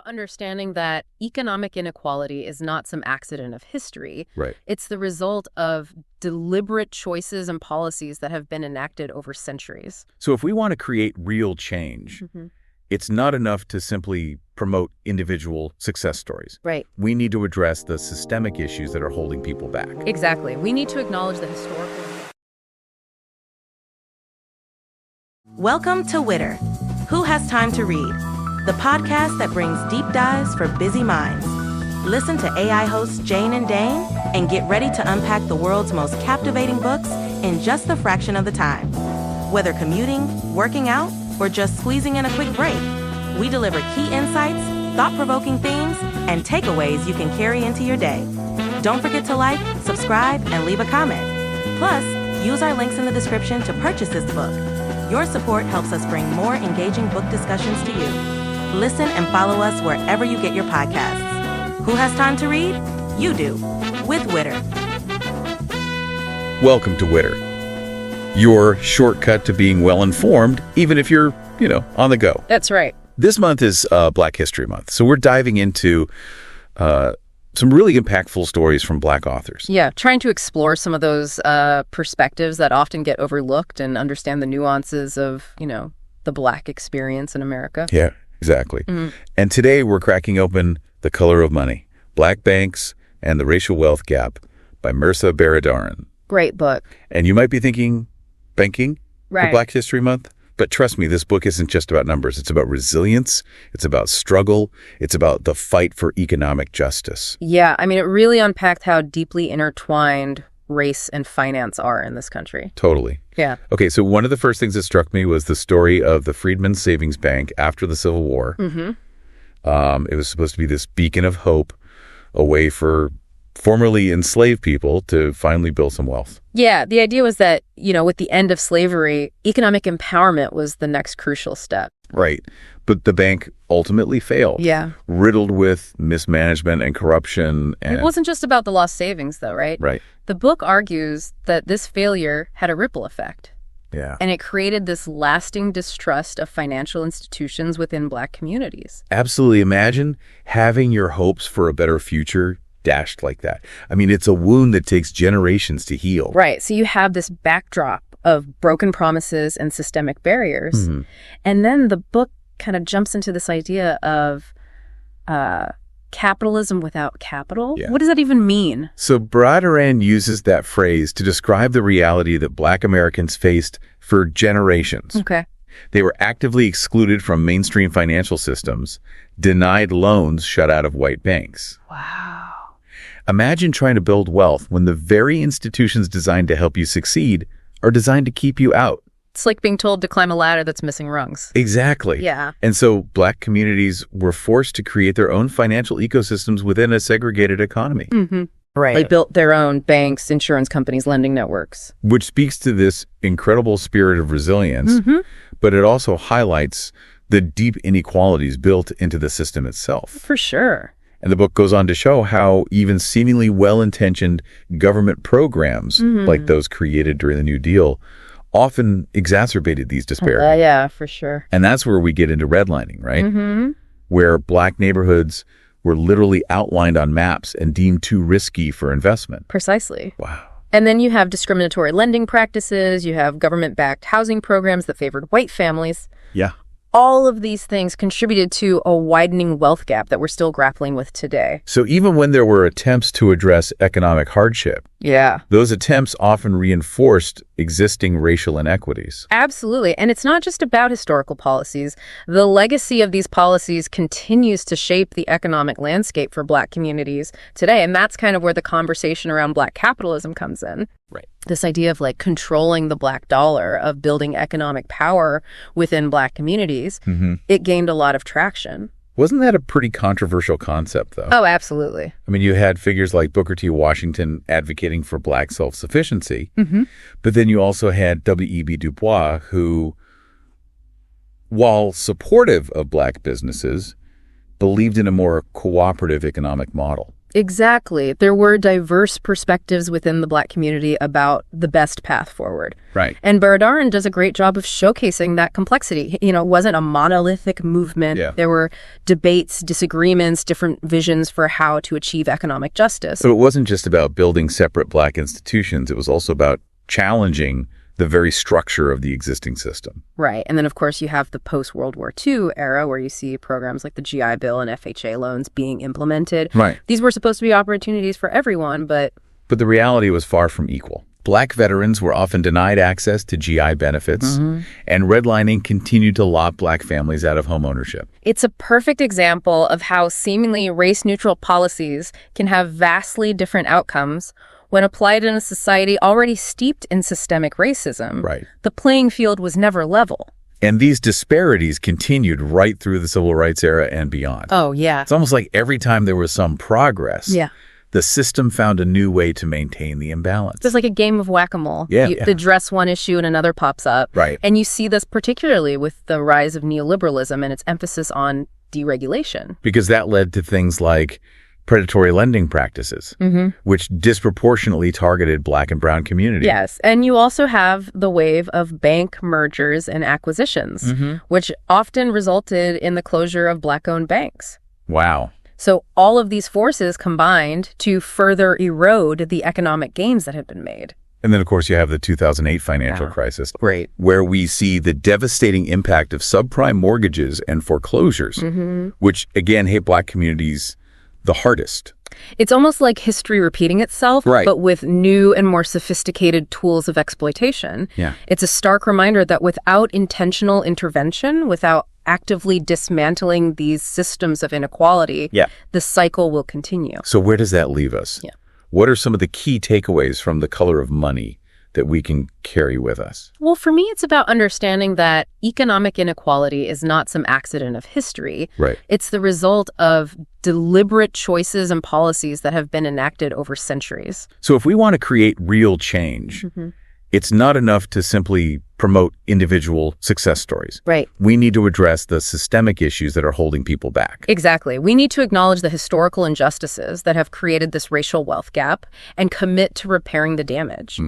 understanding that economic inequality is not some accident of history. Right. It's the result of deliberate choices and policies that have been enacted over centuries. So if we want to create real change, it's not enough to simply promote individual success stories. Right. We need to address the systemic issues that are holding people back. Exactly. We need to acknowledge the historical... Welcome to Witter. Who Has Time to Read? The podcast that brings deep dives for busy minds. Listen to AI hosts Jane and Dane and get ready to unpack the world's most captivating books in just a fraction of the time. Whether commuting, working out, or just squeezing in a quick break, we deliver key insights, thought-provoking themes, and takeaways you can carry into your day. Don't forget to like, subscribe, and leave a comment. Plus, use our links in the description to purchase this book. Your support helps us bring more engaging book discussions to you. Listen and follow us wherever you get your podcasts. Who has time to read? You do, with Witter. Welcome to Witter, your shortcut to being well-informed, even if you're, on the go. That's right. This month is Black History Month, so we're diving into some really impactful stories from Black authors. Yeah, trying to explore some of those perspectives that often get overlooked and understand the nuances of, the Black experience in America. Yeah, exactly. And today we're cracking open The Color of Money, Black Banks and the Racial Wealth Gap by Mehrsa Baradaran. Great book. And you might be thinking, banking for Black History Month? But trust me, this book isn't just about numbers. It's about resilience. It's about struggle. It's about the fight for economic justice. Yeah, it really unpacked how deeply intertwined race and finance are in this country. Totally. Yeah. Okay, so one of the first things that struck me was the story of the Freedmen's Savings Bank after the Civil War. It was supposed to be this beacon of hope, a way for formerly enslaved people to finally build some wealth. Yeah, the idea was that, with the end of slavery, economic empowerment was the next crucial step. Right. But the bank ultimately failed. Yeah. Riddled with mismanagement and corruption. And it wasn't just about the lost savings, though, right? Right. The book argues that this failure had a ripple effect. Yeah. And it created this lasting distrust of financial institutions within Black communities. Absolutely. Imagine having your hopes for a better future dashed like that. It's a wound that takes generations to heal. Right. So you have this backdrop of broken promises and systemic barriers. And then the book kind of jumps into this idea of capitalism without capital. Yeah. What does that even mean? So Baradaran uses that phrase to describe the reality that Black Americans faced for generations. Okay. They were actively excluded from mainstream financial systems, denied loans, shut out of white banks. Wow. Imagine trying to build wealth when the very institutions designed to help you succeed are designed to keep you out. It's like being told to climb a ladder that's missing rungs. Exactly. Yeah. And so Black communities were forced to create their own financial ecosystems within a segregated economy. Right. They built their own banks, insurance companies, lending networks. Which speaks to this incredible spirit of resilience, but it also highlights the deep inequalities built into the system itself. For sure. And the book goes on to show how even seemingly well-intentioned government programs, like those created during the New Deal, often exacerbated these disparities. Yeah, for sure. And that's where we get into redlining, right? Where Black neighborhoods were literally outlined on maps and deemed too risky for investment. Precisely. Wow. And then you have discriminatory lending practices. You have government-backed housing programs that favored white families. Yeah. All of these things contributed to a widening wealth gap that we're still grappling with today. So even when there were attempts to address economic hardship, yeah, those attempts often reinforced existing racial inequities. Absolutely. And it's not just about historical policies. The legacy of these policies continues to shape the economic landscape for Black communities today. And that's kind of where the conversation around Black capitalism comes in. Right. This idea of controlling the Black dollar, of building economic power within Black communities, it gained a lot of traction. Wasn't that a pretty controversial concept, though? Oh, absolutely. You had figures like Booker T. Washington advocating for Black self-sufficiency, but then you also had W.E.B. Du Bois, who, while supportive of Black businesses, believed in a more cooperative economic model. Exactly. There were diverse perspectives within the Black community about the best path forward. Right. And Baradaran does a great job of showcasing that complexity. You know, it wasn't a monolithic movement. Yeah. There were debates, disagreements, different visions for how to achieve economic justice. So it wasn't just about building separate Black institutions. It was also about challenging the very structure of the existing system. Right. And then, of course, you have the post-World War II era where you see programs like the GI Bill and FHA loans being implemented. Right. These were supposed to be opportunities for everyone, but the reality was far from equal. Black veterans were often denied access to GI benefits, and redlining continued to lock Black families out of home ownership. it's a perfect example of how seemingly race-neutral policies can have vastly different outcomes when applied in a society already steeped in systemic racism. Right. The playing field was never level. And these disparities continued right through the civil rights era and beyond. Oh, yeah. It's almost like every time there was some progress, Yeah. the system found a new way to maintain the imbalance. It's like a game of whack-a-mole. Yeah, You yeah. address one issue and another pops up. Right. And you see this particularly with the rise of neoliberalism and its emphasis on deregulation. Because that led to things like predatory lending practices, which disproportionately targeted Black and brown communities. Yes. And you also have the wave of bank mergers and acquisitions, which often resulted in the closure of Black-owned banks. Wow. So all of these forces combined to further erode the economic gains that had been made. And then, of course, you have the 2008 financial crisis, Right. where we see the devastating impact of subprime mortgages and foreclosures, which, again, hit Black communities the hardest. It's almost like history repeating itself, Right. but with new and more sophisticated tools of exploitation. Yeah. It's a stark reminder that without intentional intervention, without actively dismantling these systems of inequality, Yeah. the cycle will continue. So where does that leave us? Yeah. What are some of the key takeaways from The Color of Money that we can carry with us? Well, for me, it's about understanding that economic inequality is not some accident of history. Right. It's the result of deliberate choices and policies that have been enacted over centuries. So if we want to create real change, it's not enough to simply promote individual success stories. Right. We need to address the systemic issues that are holding people back. Exactly. We need to acknowledge the historical injustices that have created this racial wealth gap and commit to repairing the damage.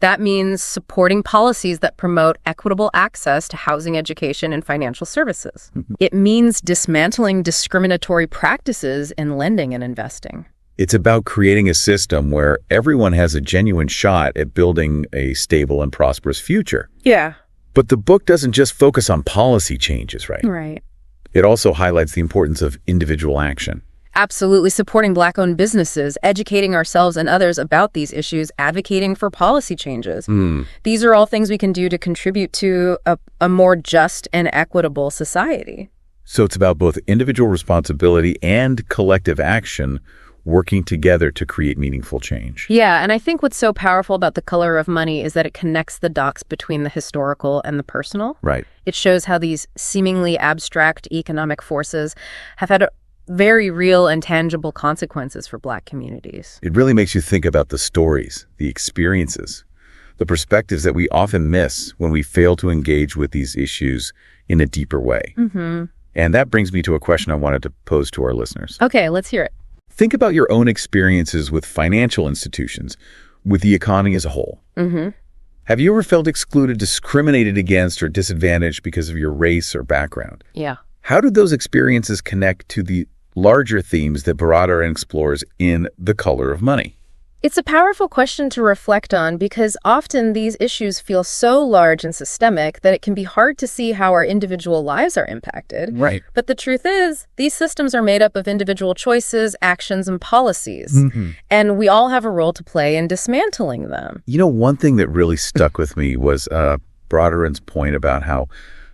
That means supporting policies that promote equitable access to housing, education, and financial services. It means dismantling discriminatory practices in lending and investing. It's about creating a system where everyone has a genuine shot at building a stable and prosperous future. Yeah. But the book doesn't just focus on policy changes, right? Right. It also highlights the importance of individual action. Absolutely. Supporting Black-owned businesses, educating ourselves and others about these issues, advocating for policy changes. These are all things we can do to contribute to a more just and equitable society. So it's about both individual responsibility and collective action working together to create meaningful change. Yeah, and I think what's so powerful about The Color of Money is that it connects the dots between the historical and the personal. Right. It shows how these seemingly abstract economic forces have had very real and tangible consequences for Black communities. It really makes you think about the stories, the experiences, the perspectives that we often miss when we fail to engage with these issues in a deeper way. And that brings me to a question I wanted to pose to our listeners. Okay, let's hear it. Think about your own experiences with financial institutions, with the economy as a whole. Have you ever felt excluded, discriminated against, or disadvantaged because of your race or background? Yeah. How do those experiences connect to the larger themes that Baradaran explores in The Color of Money? It's a powerful question to reflect on because often these issues feel so large and systemic that it can be hard to see how our individual lives are impacted. Right. But the truth is, these systems are made up of individual choices, actions, and policies. And we all have a role to play in dismantling them. You know, one thing that really stuck with me was Baradaran's point about how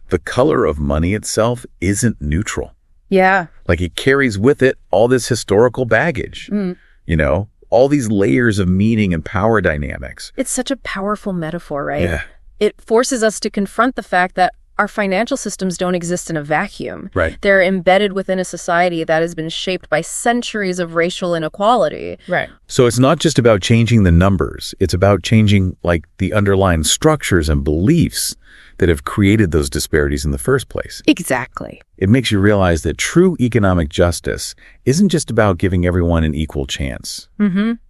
the color of money itself isn't neutral. Yeah. Like it carries with it all this historical baggage, you know, all these layers of meaning and power dynamics. It's such a powerful metaphor, right? Yeah. It forces us to confront the fact that our financial systems don't exist in a vacuum. Right. They're embedded within a society that has been shaped by centuries of racial inequality. Right. So it's not just about changing the numbers. It's about changing like the underlying structures and beliefs that have created those disparities in the first place. Exactly. It makes you realize that true economic justice isn't just about giving everyone an equal chance.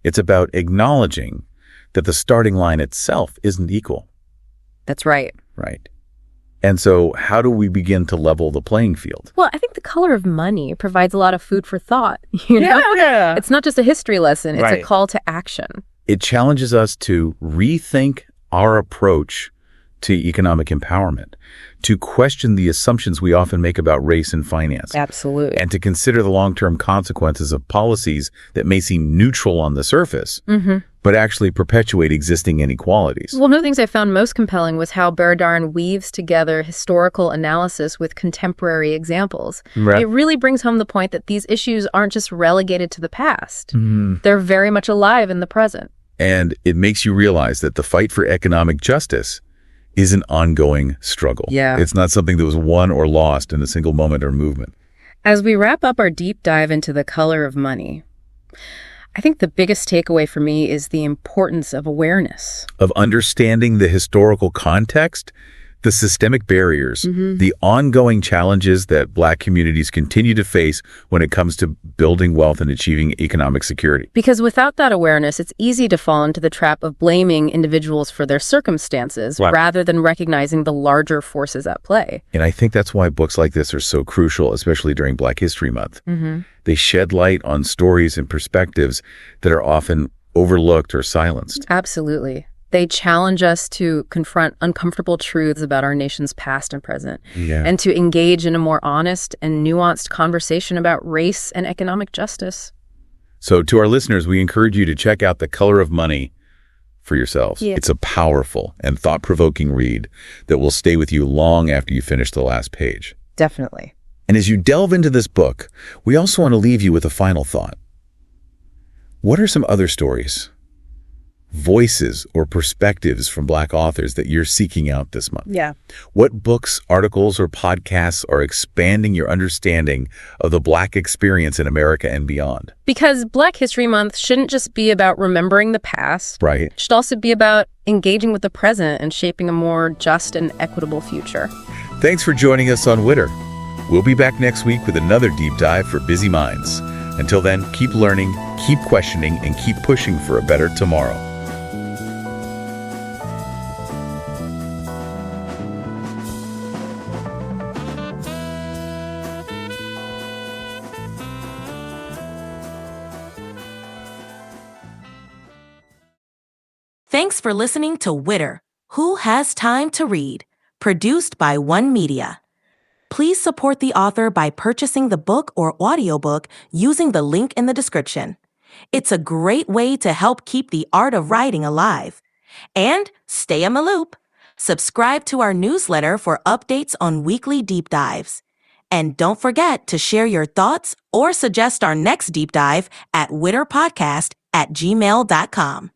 It's about acknowledging that the starting line itself isn't equal. That's right. Right. And so how do we begin to level the playing field? Well, I think The Color of Money provides a lot of food for thought. You know? Yeah. It's not just a history lesson. It's Right. a call to action. It challenges us to rethink our approach to economic empowerment, to question the assumptions we often make about race and finance, Absolutely. and to consider the long-term consequences of policies that may seem neutral on the surface, but actually perpetuate existing inequalities. One of the things I found most compelling was how Baradaran weaves together historical analysis with contemporary examples. Right. It really brings home the point that these issues aren't just relegated to the past. They're very much alive in the present. And it makes you realize that the fight for economic justice is an ongoing struggle. Yeah. It's not something that was won or lost in a single moment or movement. As we wrap up our deep dive into The Color of Money, I think the biggest takeaway for me is the importance of awareness. Of understanding the historical context, the systemic barriers, the ongoing challenges that Black communities continue to face when it comes to building wealth and achieving economic security. Because without that awareness, it's easy to fall into the trap of blaming individuals for their circumstances Right. rather than recognizing the larger forces at play. And I think that's why books like this are so crucial, especially during Black History Month. They shed light on stories and perspectives that are often overlooked or silenced. Absolutely. They challenge us to confront uncomfortable truths about our nation's past and present, Yeah. and to engage in a more honest and nuanced conversation about race and economic justice. So to our listeners, we encourage you to check out The Color of Money for yourselves. Yeah. It's a powerful and thought-provoking read that will stay with you long after you finish the last page. Definitely. And as you delve into this book, we also want to leave you with a final thought. What are some other stories, voices, or perspectives from Black authors that you're seeking out this month? Yeah. What books, articles, or podcasts are expanding your understanding of the Black experience in America and beyond? Because Black History Month shouldn't just be about remembering the past. Right. It should also be about engaging with the present and shaping a more just and equitable future. Thanks for joining us on Witter. We'll be back next week with another deep dive for busy minds. Until then, keep learning, keep questioning, and keep pushing for a better tomorrow. Thanks for listening to Witter, Who Has Time to Read, produced by One Media. Please support the author by purchasing the book or audiobook using the link in the description. It's a great way to help keep the art of writing alive. And stay in the loop. Subscribe to our newsletter for updates on weekly deep dives. And don't forget to share your thoughts or suggest our next deep dive at witterpodcast@gmail.com.